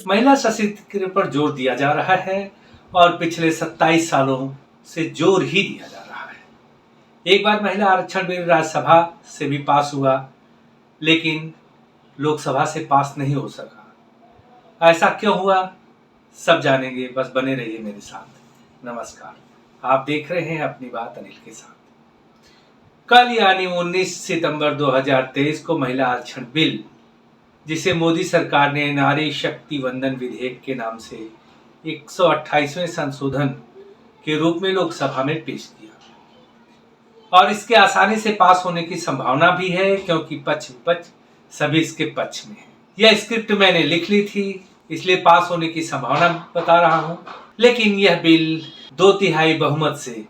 महिला सशक्तिकरण पर जोर दिया जा रहा है और पिछले 27 सालों से जोर ही दिया जा रहा है। एक बार महिला आरक्षण बिल राज्यसभा से भी पास हुआ, लेकिन लोकसभा से पास नहीं हो सका। ऐसा क्यों हुआ, सब जानेंगे। बस बने रहिए मेरे साथ। नमस्कार, आप देख रहे हैं अपनी बात अनिल के साथ। कल यानी 19 सितंबर 2023 को महिला आरक्षण बिल, जिसे मोदी सरकार ने नारी शक्ति वंदन विधेयक के नाम से 128वें संशोधन के रूप में लोकसभा में पेश किया और इसके आसानी से पास होने की संभावना भी है, क्योंकि पक्ष विपक्ष सभी इसके पक्ष में है। यह स्क्रिप्ट मैंने लिख ली थी, इसलिए पास होने की संभावना बता रहा हूं। लेकिन यह बिल 2/3 बहुमत से,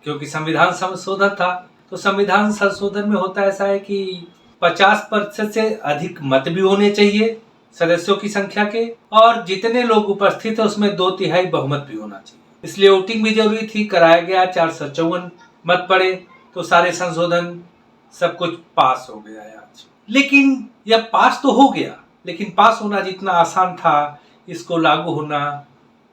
क्योंकि संविधान संशोधन था, तो संविधान संशोधन में होता ऐसा है कि 50% से अधिक मत भी होने चाहिए सदस्यों की संख्या के, और जितने लोग उपस्थित है उसमें 2/3 बहुमत भी होना चाहिए। इसलिए वोटिंग भी जरूरी थी, कराया गया। 454 मत पड़े तो सारे संशोधन सब कुछ पास हो गया है आज। लेकिन यह पास तो हो गया, लेकिन पास होना जितना आसान था, इसको लागू होना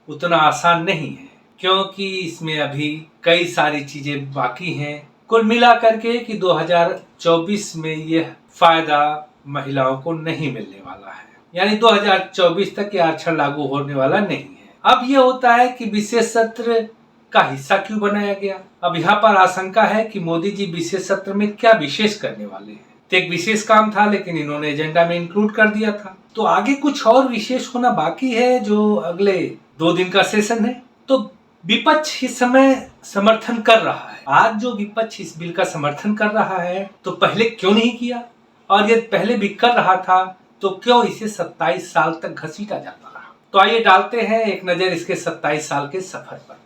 उतना आसान नहीं है, क्योंकि इसमें अभी कई सारी चीजें बाकी हैं। कुल मिला करके कि 2024 में यह फायदा महिलाओं को नहीं मिलने वाला है, यानी 2024 तक यह आरक्षण लागू होने वाला नहीं है। अब यह होता है कि विशेष सत्र का हिस्सा क्यों बनाया गया। अब यहाँ पर आशंका है कि मोदी जी विशेष सत्र में क्या विशेष करने वाले हैं। तो एक विशेष काम था, लेकिन इन्होंने एजेंडा में इंक्लूड कर दिया था, तो आगे कुछ और विशेष होना बाकी है, जो अगले 2 दिन का सेशन है। तो विपक्ष इस समय समर्थन कर रहा है। आज जो विपक्ष इस बिल का समर्थन कर रहा है, तो पहले क्यों नहीं किया, और ये पहले भी कर रहा था तो क्यों इसे 27 साल तक घसीटा जाता रहा। तो आइए डालते हैं एक नजर इसके 27 साल के सफर पर।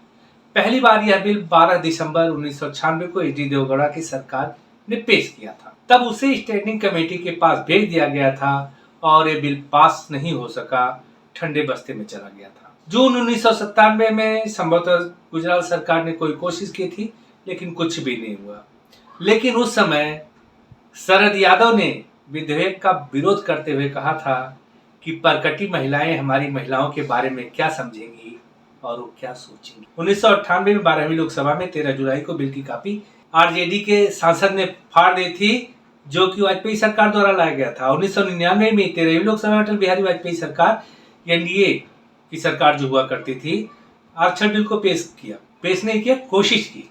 पहली बार यह बिल 12 दिसंबर 1996 को एच डी देवगौड़ा की सरकार ने पेश किया था। तब उसे स्टैंडिंग कमेटी के पास भेज दिया गया था और ये बिल पास नहीं हो सका, ठंडे बस्ते में चला गया था। जून 1997 में संभवतः गुजरात सरकार ने कोई कोशिश की थी, लेकिन कुछ भी नहीं हुआ। लेकिन उस समय शरद यादव ने विधेयक का विरोध करते हुए कहा था कि परकटी महिलाएं हमारी महिलाओं के बारे में क्या समझेंगी और वो क्या सोचेंगी। 1998 में 12वीं लोकसभा में 13 जुलाई को बिल की कॉपी आरजेडी के सांसद ने फाड़ दी थी, जो कि वाजपेयी सरकार द्वारा लाया गया था। 1999 में 13वीं लोकसभा में अटल बिहारी वाजपेयी सरकार, एनडीए की सरकार जो हुआ करती थी, आरक्षण बिल को पेश नहीं किया, कोशिश की,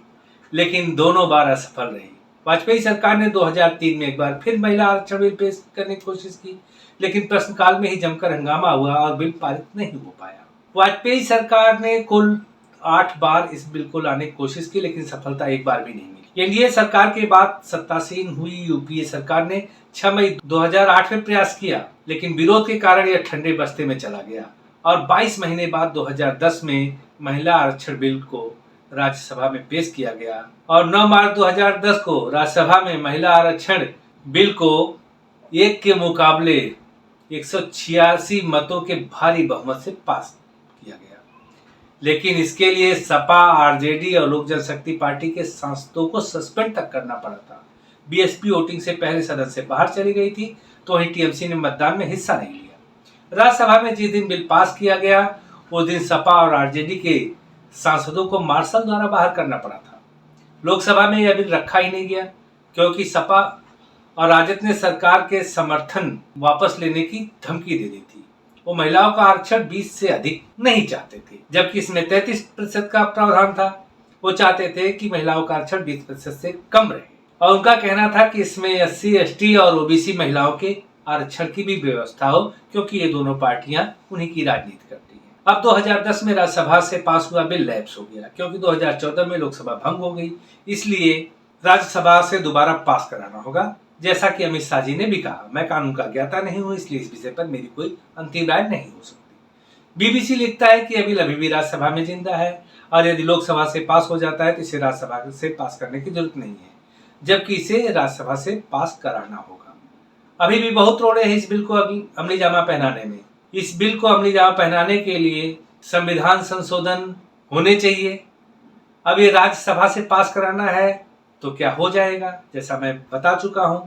लेकिन दोनों बार असफल रही। वाजपेयी सरकार ने 2003 में एक बार फिर महिला आरक्षण बिल पेश करने की कोशिश की, लेकिन प्रश्नकाल में ही जमकर हंगामा हुआ और बिल पारित नहीं हो पाया। वाजपेयी सरकार ने कुल 8 बार इस बिल को लाने की कोशिश की, लेकिन सफलता एक बार भी नहीं मिली। एनडीए सरकार के बाद सत्तासीन हुई यूपीए सरकार ने 6 मई 2008 में प्रयास किया, लेकिन विरोध के कारण यह ठंडे बस्ते में चला गया और 22 महीने बाद 2010 में महिला आरक्षण बिल को राज्यसभा में पेश किया गया और 9 मार्च 2010 को राज्यसभा में महिला आरक्षण बिल को एक के मुकाबले 186 मतों के भारी बहुमत से पास किया गया। लेकिन इसके लिए सपा, आरजेडी और लोक जनशक्ति पार्टी के सांसदों को सस्पेंड तक करना पड़ा था। बीएसपी वोटिंग से पहले सदन से बाहर चली गई थी, तो वहीं टीएमसी ने मतदान में हिस्सा नहीं लिया। राज्यसभा में जिस दिन बिल पास किया गया, उस दिन सपा और आरजेडी के सांसदों को मार्शल द्वारा बाहर करना पड़ा था। लोकसभा में यह बिल रखा ही नहीं गया, क्योंकि सपा और राजद ने सरकार के समर्थन वापस लेने की धमकी दे दी थी। वो महिलाओं का आरक्षण 20 से अधिक नहीं चाहते थे, जबकि इसमें 33% का प्रावधान था। वो चाहते थे कि महिलाओं का आरक्षण 20% से कम रहे, और उनका कहना था कि इसमें SC, ST और ओबीसी महिलाओं के आरक्षण की भी व्यवस्था हो, क्योंकि ये दोनों पार्टियां उन्हीं की राजनीति करती हैं। अब 2010 में राज्यसभा से पास हुआ बिल लैप्स हो गया, क्योंकि 2014 में लोकसभा भंग हो गई। इसलिए राज्यसभा से दोबारा पास कराना होगा। जैसा कि अमित शाह जी ने भी कहा, मैं कानून का ज्ञाता नहीं हूं, इसलिए इस विषय पर मेरी कोई अंतिम राय नहीं हो सकती। बीबीसी लिखता है कि बिल अभी भी राज्यसभा में जिंदा है, और यदि लोकसभा से पास हो जाता है तो इसे राज्यसभा से पास करने की जरूरत नहीं है, जबकि इसे राज्यसभा से पास कराना होगा। अभी भी बहुत रोड़े हैं इस बिल को अमली जामा पहनाने में। इस बिल को अमली जामा पहनाने के लिए संविधान संशोधन होने चाहिए। अब ये राज्यसभा से पास कराना है तो क्या हो जाएगा? जैसा मैं बता चुका हूं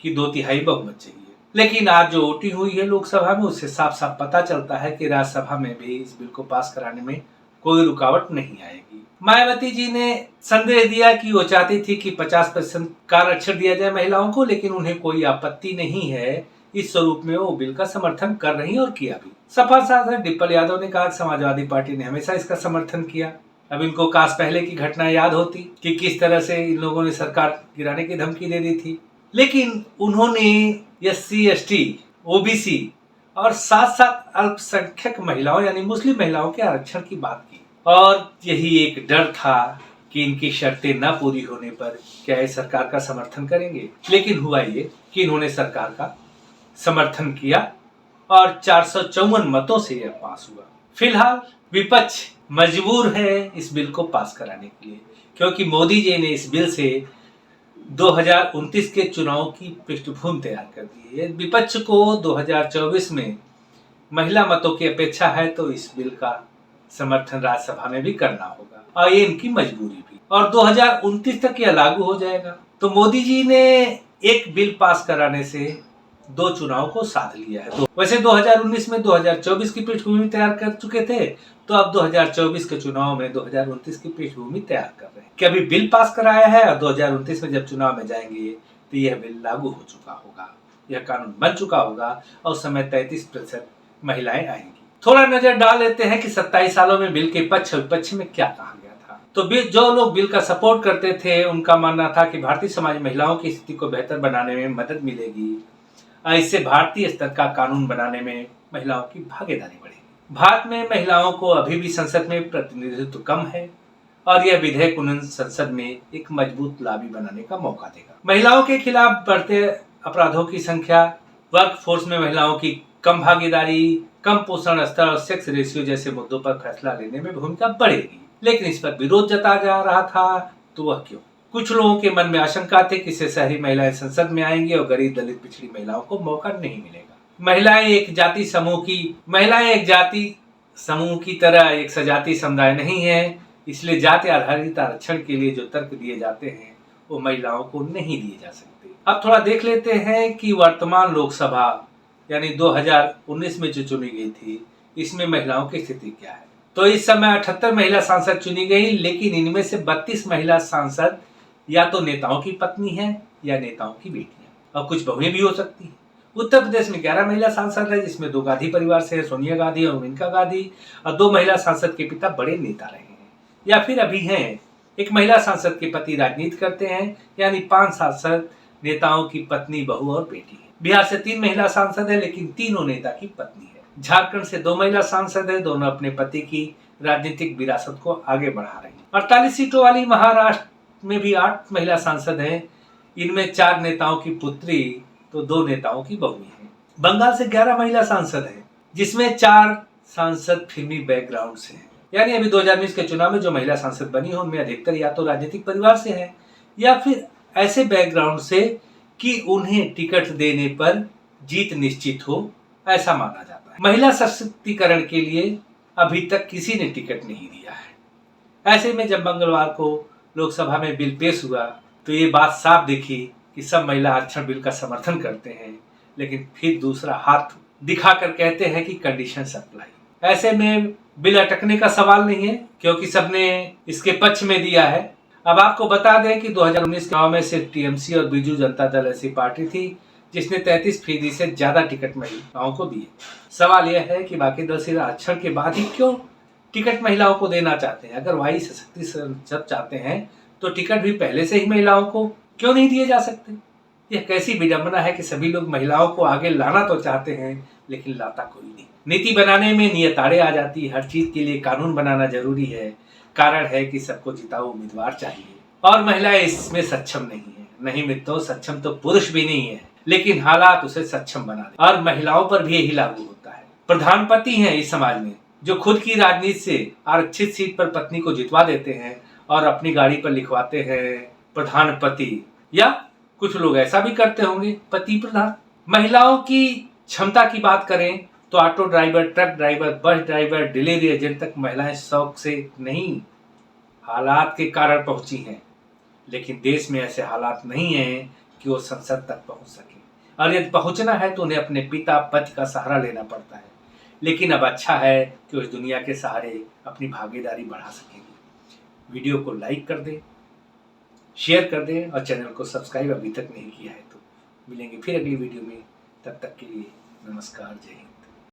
कि 2/3 बहुमत चाहिए। लेकिन आज जो वोटिंग हुई है लोकसभा में, उससे साफ साफ पता चलता है कि राज्यसभा में भी इस बिल को पास कराने में कोई रुकावट नहीं आएगी। मायावती जी ने संदेश दिया कि वो चाहती थी कि 50% का आरक्षण दिया जाए महिलाओं को, लेकिन उन्हें कोई आपत्ति नहीं है। इस स्वरूप में वो बिल का समर्थन कर रही और किया भी। सपा सांसद डिम्पल यादव ने कहा कि समाजवादी पार्टी ने हमेशा इसका समर्थन किया। अब इनको काश पहले की घटना याद होती कि किस तरह से इन लोगों ने सरकार गिराने की धमकी दे दी थी। लेकिन उन्होंने SC ST OBC और साथ साथ अल्पसंख्यक महिलाओं यानी मुस्लिम महिलाओं के आरक्षण की बात की, और यही एक डर था कि इनकी शर्तें न पूरी होने पर क्या ये सरकार का समर्थन करेंगे। लेकिन हुआ ये कि इन्होंने सरकार का समर्थन किया और 454 मतों से यह पास हुआ। फिलहाल विपक्ष मजबूर है इस बिल को पास कराने के लिए, क्योंकि मोदी जी ने इस बिल से 2029 के चुनाव की पृष्ठभूमि तैयार कर दी है। विपक्ष को 2024 में महिला मतों की अपेक्षा है, तो इस बिल का समर्थन राज्यसभा में भी करना होगा और ये इनकी मजबूरी भी, और 2029 तक यह लागू हो जाएगा। तो मोदी जी ने एक बिल पास कराने से दो चुनाव को साध लिया है। तो वैसे 2019 में 2024 की पृष्ठभूमि तैयार कर चुके थे, तो अब 2024 के चुनाव में 2029 की पृष्ठभूमि तैयार कर रहे हैं कि अभी बिल पास कराया है और 2029 में जब चुनाव में जाएंगे तो यह बिल लागू हो चुका होगा, यह कानून बन चुका होगा और उस समय 33% महिलाएं आएंगी। थोड़ा नजर डाल लेते हैं कि 27 सालों में बिल के पक्ष और विपक्ष में क्या कहा गया था। तो जो लोग बिल का सपोर्ट करते थे उनका मानना था कि भारतीय समाज महिलाओं की स्थिति को बेहतर बनाने में मदद मिलेगी, इससे भारतीय स्तर का कानून बनाने में महिलाओं की भागीदारी बढ़ेगी। भारत में महिलाओं को अभी भी संसद में प्रतिनिधित्व कम है और यह विधेयक उन्हें संसद में एक मजबूत लॉबी बनाने का मौका देगा। महिलाओं के खिलाफ बढ़ते अपराधों की संख्या, वर्क फोर्स में महिलाओं की कम भागीदारी, कम पोषण स्तर और सेक्स रेशियो जैसे मुद्दों पर फैसला लेने में भूमिका बढ़ेगी। लेकिन इस पर विरोध जताया जा रहा था, तो वह क्यों? कुछ लोगों के मन में आशंका थी कि इससे शहरी महिलाएं संसद में आएंगी और गरीब दलित पिछड़ी महिलाओं को मौका नहीं मिलेगा। महिलाएं एक जाति समूह की तरह एक सजातीय समुदाय नहीं है, इसलिए जाति आधारित आरक्षण के लिए जो तर्क दिए जाते हैं वो महिलाओं को नहीं दिए जा सकते। अब थोड़ा देख लेते हैं कि वर्तमान लोकसभा यानी 2019 में जो चुनी गई थी, इसमें महिलाओं की स्थिति क्या है। तो इस समय 78 महिला सांसद चुनी गई, लेकिन इनमें से 32 महिला सांसद या तो नेताओं की पत्नी है या नेताओं की बेटियां, और कुछ बहुएं भी हो सकती हैं। उत्तर प्रदेश में 11 महिला सांसद है, जिसमें 2 गांधी परिवार से है, सोनिया गांधी और मेनका गांधी, और 2 महिला सांसद के पिता बड़े नेता रहे हैं या फिर अभी हैं। एक महिला सांसद के पति राजनीति करते हैं, यानी 5 सांसद नेताओं की पत्नी, बहू और बेटी है। बिहार से 3 महिला सांसद है, लेकिन तीनों नेता की पत्नी है। झारखंड से 2 महिला सांसद है, दोनों अपने पति की राजनीतिक विरासत को आगे बढ़ा रही है। 48 सीटों वाली महाराष्ट्र में भी 8 महिला सांसद हैं, इनमें 4 नेताओं की पुत्री तो 2 नेताओं की बहू हैं। बंगाल से 11 महिला सांसद हैं, जिसमें 4 सांसद फिल्मी बैकग्राउंड से हैं। यानी अभी 2019 के चुनाव में जो महिला सांसद बनी हो उनमें अधिकतर या तो राजनीतिक परिवार से है या फिर ऐसे बैकग्राउंड से कि उन्हें टिकट देने पर जीत निश्चित हो, ऐसा माना जाता है। महिला सशक्तिकरण के लिए अभी तक किसी ने टिकट नहीं दिया है। ऐसे में जब मंगलवार को लोकसभा में बिल पेश हुआ तो ये बात साफ दिखी कि सब महिला आरक्षण बिल का समर्थन करते हैं, लेकिन फिर दूसरा हाथ दिखाकर कहते हैं कि कंडीशन अप्लाई। ऐसे में बिल अटकने का सवाल नहीं है, क्योंकि सबने इसके पक्ष में दिया है। अब आपको बता दें कि 2019 चुनाव में सिर्फ टीएमसी और बीजू जनता दल ऐसी पार्टी थी जिसने 33% से ज्यादा टिकट महिलाओं को दिए। सवाल यह है कि बाकी दल सिर्फ आरक्षण के बाद ही क्यों टिकट महिलाओं को देना चाहते हैं। अगर वही सशक्तिकरण जब चाहते हैं तो टिकट भी पहले से ही महिलाओं को क्यों नहीं दिए जा सकते। यह कैसी विडंबना है कि सभी लोग महिलाओं को आगे लाना तो चाहते हैं, लेकिन लाता कोई नहीं। नीति बनाने में नियतारे आ जाती, हर चीज के लिए कानून बनाना जरूरी है। कारण है कि सबको जिताऊ उम्मीदवार चाहिए और महिलाएं इसमें सक्षम नहीं है। नहीं मित्रों, सक्षम तो पुरुष भी नहीं है, लेकिन हालात उसे सक्षम बना दे, और महिलाओं पर भी यही लागू होता है। प्रधानपति हैं इस समाज में जो खुद की राजनीति से आरक्षित सीट पर पत्नी को जितवा देते हैं और अपनी गाड़ी पर लिखवाते हैं प्रधानपति, या कुछ लोग ऐसा भी करते होंगे पति प्रधान। महिलाओं की क्षमता की बात करें तो auto driver, truck driver, bus driver, delivery agent तक महिलाएं शौक से नहीं, हालात के कारण पहुंची हैं। लेकिन देश में ऐसे हालात नहीं हैं कि वो संसद तक पहुंच सके। और यदि पहुंचना है तो उन्हें अपने पिता पति का सहारा लेना पड़ता है। लेकिन अब अच्छा है कि उस दुनिया के सहारे अपनी भागीदारी बढ़ा सकेंगे। वीडियो को लाइक कर दें, शेयर कर दें और चैनल को सब्सक्राइब अभी तक नहीं किया है तो। मिलेंगे फिर अगली वीडियो में, तब तक के लिए नमस्कार, जय हिंद।